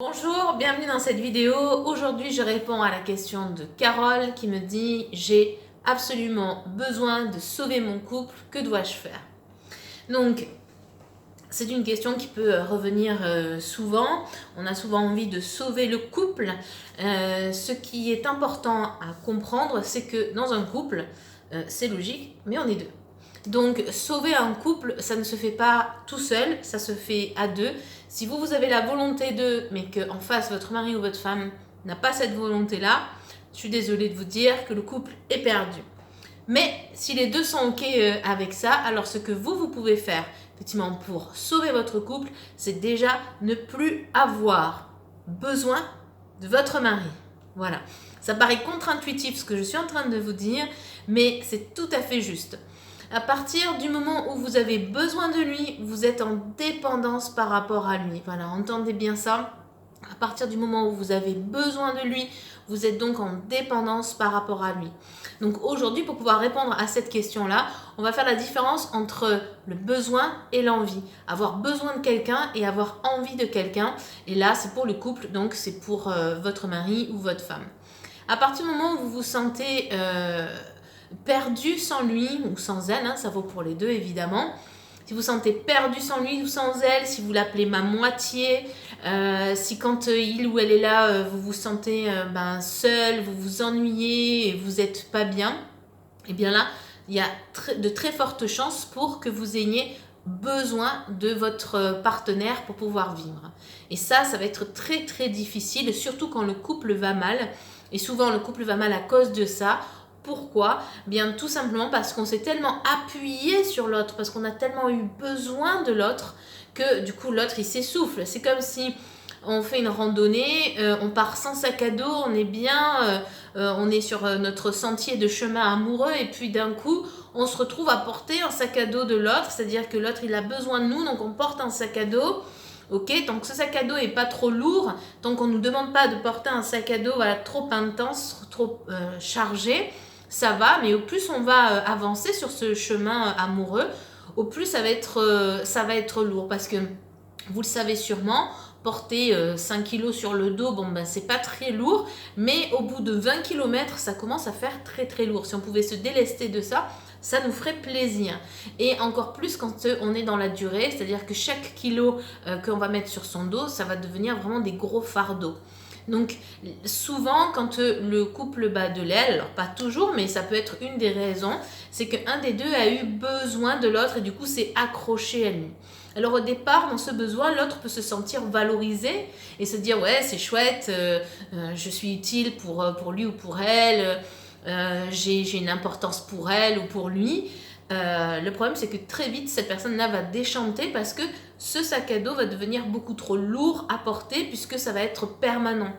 Bonjour, bienvenue dans cette vidéo. Aujourd'hui, je réponds à la question de Carole qui me dit « J'ai absolument besoin de sauver mon couple, que dois-je faire ?» Donc, c'est une question qui peut revenir souvent. On a souvent envie de sauver le couple. Ce qui est important à comprendre, c'est que dans un couple, c'est logique, mais on est deux. Donc, sauver un couple, ça ne se fait pas tout seul, ça se fait à deux. Si vous avez la volonté d'eux, mais qu'en face, votre mari ou votre femme n'a pas cette volonté-là, je suis désolée de vous dire que le couple est perdu. Mais si les deux sont OK avec ça, alors ce que vous pouvez faire, effectivement, pour sauver votre couple, c'est déjà ne plus avoir besoin de votre mari. Voilà. Ça paraît contre-intuitif ce que je suis en train de vous dire, mais c'est tout à fait juste. À partir du moment où vous avez besoin de lui, vous êtes en dépendance par rapport à lui. Voilà, entendez bien ça. À partir du moment où vous avez besoin de lui, vous êtes donc en dépendance par rapport à lui. Donc aujourd'hui, pour pouvoir répondre à cette question-là, on va faire la différence entre le besoin et l'envie. Avoir besoin de quelqu'un et avoir envie de quelqu'un. Et là, c'est pour le couple, donc c'est pour votre mari ou votre femme. À partir du moment où vous vous sentez perdu sans lui ou sans elle, ça vaut pour les deux évidemment. Si vous vous sentez perdu sans lui ou sans elle, si vous l'appelez ma moitié, si quand il ou elle est là, vous vous sentez seul, vous vous ennuyez et vous n'êtes pas bien, et bien là, il y a de très fortes chances pour que vous ayez besoin de votre partenaire pour pouvoir vivre. Et ça va être très très difficile, surtout quand le couple va mal. Et souvent, le couple va mal à cause de ça. Pourquoi ? Bien, tout simplement parce qu'on s'est tellement appuyé sur l'autre, parce qu'on a tellement eu besoin de l'autre, que du coup, l'autre, il s'essouffle. C'est comme si on fait une randonnée, on part sans sac à dos, on est bien, on est sur notre sentier de chemin amoureux, et puis d'un coup, on se retrouve à porter un sac à dos de l'autre, c'est-à-dire que l'autre, il a besoin de nous, donc on porte un sac à dos. Ok, tant que ce sac à dos est pas trop lourd, tant qu'on ne nous demande pas de porter un sac à dos trop intense, trop chargé, ça va, mais au plus on va avancer sur ce chemin amoureux, au plus ça va être lourd, parce que vous le savez sûrement, porter 5 kilos sur le dos, c'est pas très lourd, mais au bout de 20 km, ça commence à faire très très lourd. Si on pouvait se délester de ça, ça nous ferait plaisir. Et encore plus quand on est dans la durée, c'est-à-dire que chaque kilo qu'on va mettre sur son dos, ça va devenir vraiment des gros fardeaux. Donc souvent quand le couple bat de l'aile, alors pas toujours, mais ça peut être une des raisons, c'est qu'un des deux a eu besoin de l'autre et du coup s'est accroché à lui. Alors au départ, dans ce besoin, l'autre peut se sentir valorisé et se dire ouais c'est chouette, je suis utile pour lui ou pour elle, j'ai une importance pour elle ou pour lui. Le problème c'est que très vite cette personne-là va déchanter parce que ce sac à dos va devenir beaucoup trop lourd à porter puisque ça va être permanent.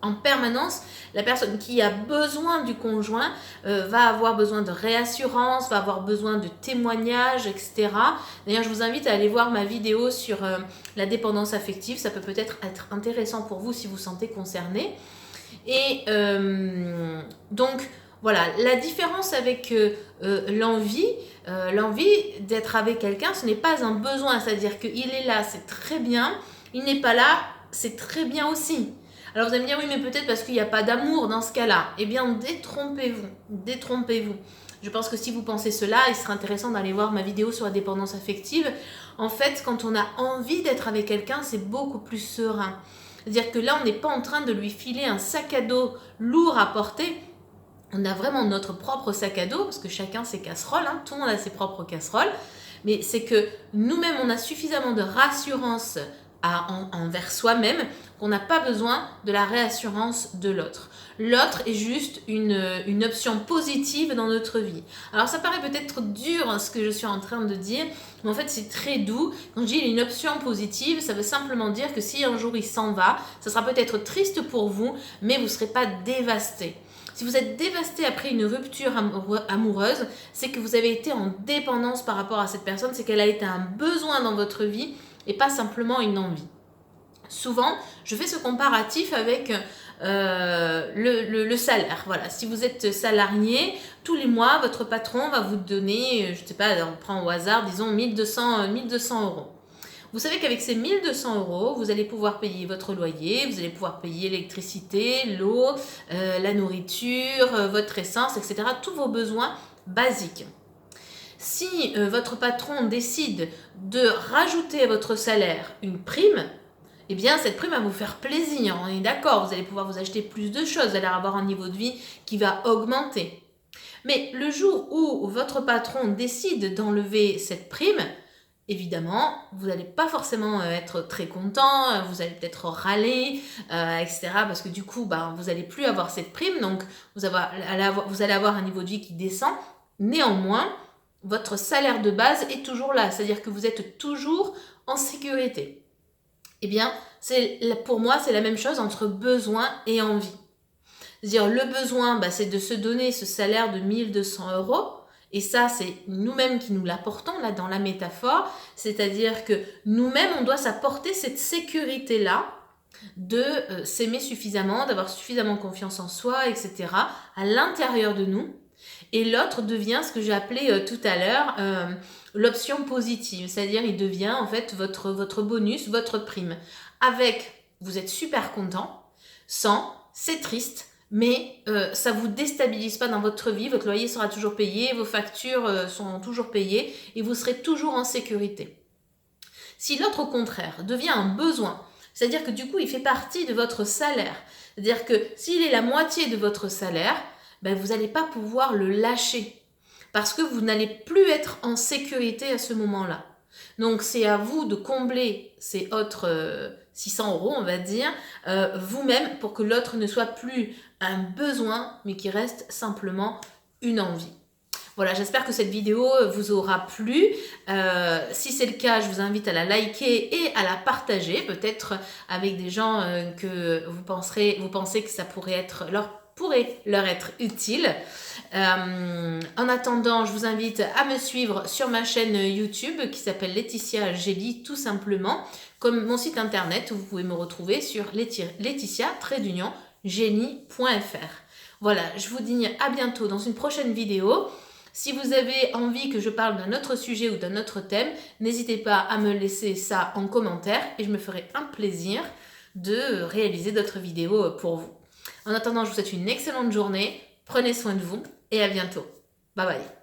En permanence, la personne qui a besoin du conjoint va avoir besoin de réassurance, va avoir besoin de témoignages, etc. D'ailleurs, je vous invite à aller voir ma vidéo sur la dépendance affective. Ça peut peut-être être intéressant pour vous si vous vous sentez concerné. Et donc, voilà, la différence avec l'envie d'être avec quelqu'un, ce n'est pas un besoin. C'est-à-dire qu'il est là, c'est très bien. Il n'est pas là, c'est très bien aussi. Alors vous allez me dire, oui, mais peut-être parce qu'il n'y a pas d'amour dans ce cas-là. Eh bien, détrompez-vous. Je pense que si vous pensez cela, il serait intéressant d'aller voir ma vidéo sur la dépendance affective. En fait, quand on a envie d'être avec quelqu'un, c'est beaucoup plus serein. C'est-à-dire que là, on n'est pas en train de lui filer un sac à dos lourd à porter. On a vraiment notre propre sac à dos, parce que chacun ses casseroles, tout le monde a ses propres casseroles. Mais c'est que nous-mêmes, on a suffisamment de rassurance envers soi-même qu'on n'a pas besoin de la réassurance de l'autre. L'autre est juste une option positive dans notre vie. Alors ça paraît peut-être dur ce que je suis en train de dire, mais en fait c'est très doux. Quand je dis une option positive, ça veut simplement dire que si un jour il s'en va, ça sera peut-être triste pour vous, mais vous ne serez pas dévasté. Si vous êtes dévasté après une rupture amoureuse, c'est que vous avez été en dépendance par rapport à cette personne, c'est qu'elle a été un besoin dans votre vie et pas simplement une envie. Souvent, je fais ce comparatif avec le salaire. Voilà, si vous êtes salarié, tous les mois, votre patron va vous donner, je ne sais pas, on prend au hasard, disons 1200 euros. Vous savez qu'avec ces 1200 €, vous allez pouvoir payer votre loyer, vous allez pouvoir payer l'électricité, l'eau, la nourriture, votre essence, etc. Tous vos besoins basiques. Si votre patron décide de rajouter à votre salaire une prime, eh bien cette prime va vous faire plaisir, on est d'accord, vous allez pouvoir vous acheter plus de choses, vous allez avoir un niveau de vie qui va augmenter. Mais le jour où votre patron décide d'enlever cette prime, évidemment, vous n'allez pas forcément être très content, vous allez peut-être râler, etc. Parce que du coup, vous n'allez plus avoir cette prime, donc vous allez avoir un niveau de vie qui descend. Néanmoins, votre salaire de base est toujours là, c'est-à-dire que vous êtes toujours en sécurité. Eh bien, pour moi, c'est la même chose entre besoin et envie. C'est-à-dire, le besoin, c'est de se donner ce salaire de 1200 €. Et ça, c'est nous-mêmes qui nous l'apportons, là, dans la métaphore. C'est-à-dire que nous-mêmes, on doit s'apporter cette sécurité-là de s'aimer suffisamment, d'avoir suffisamment confiance en soi, etc. à l'intérieur de nous. Et l'autre devient ce que j'ai appelé tout à l'heure l'option positive. C'est-à-dire, il devient en fait votre bonus, votre prime. Avec, vous êtes super content. Sans, c'est triste. Mais ça ne vous déstabilise pas dans votre vie, votre loyer sera toujours payé, vos factures sont toujours payées et vous serez toujours en sécurité. Si l'autre, au contraire, devient un besoin, c'est-à-dire que du coup, il fait partie de votre salaire, c'est-à-dire que s'il est la moitié de votre salaire, vous n'allez pas pouvoir le lâcher parce que vous n'allez plus être en sécurité à ce moment-là. Donc, c'est à vous de combler ces autres 600 €, on va dire, vous-même pour que l'autre ne soit plus un besoin, mais qui reste simplement une envie. Voilà, j'espère que cette vidéo vous aura plu. Si c'est le cas, je vous invite à la liker et à la partager, peut-être avec des gens que vous pensez que ça pourrait leur être utile. En attendant, je vous invite à me suivre sur ma chaîne YouTube qui s'appelle Laetitia Gély, tout simplement, comme mon site internet où vous pouvez me retrouver sur laetitia-gély.fr. Voilà, je vous dis à bientôt dans une prochaine vidéo. Si vous avez envie que je parle d'un autre sujet ou d'un autre thème, n'hésitez pas à me laisser ça en commentaire et je me ferai un plaisir de réaliser d'autres vidéos pour vous. En attendant, je vous souhaite une excellente journée, prenez soin de vous et à bientôt. Bye bye.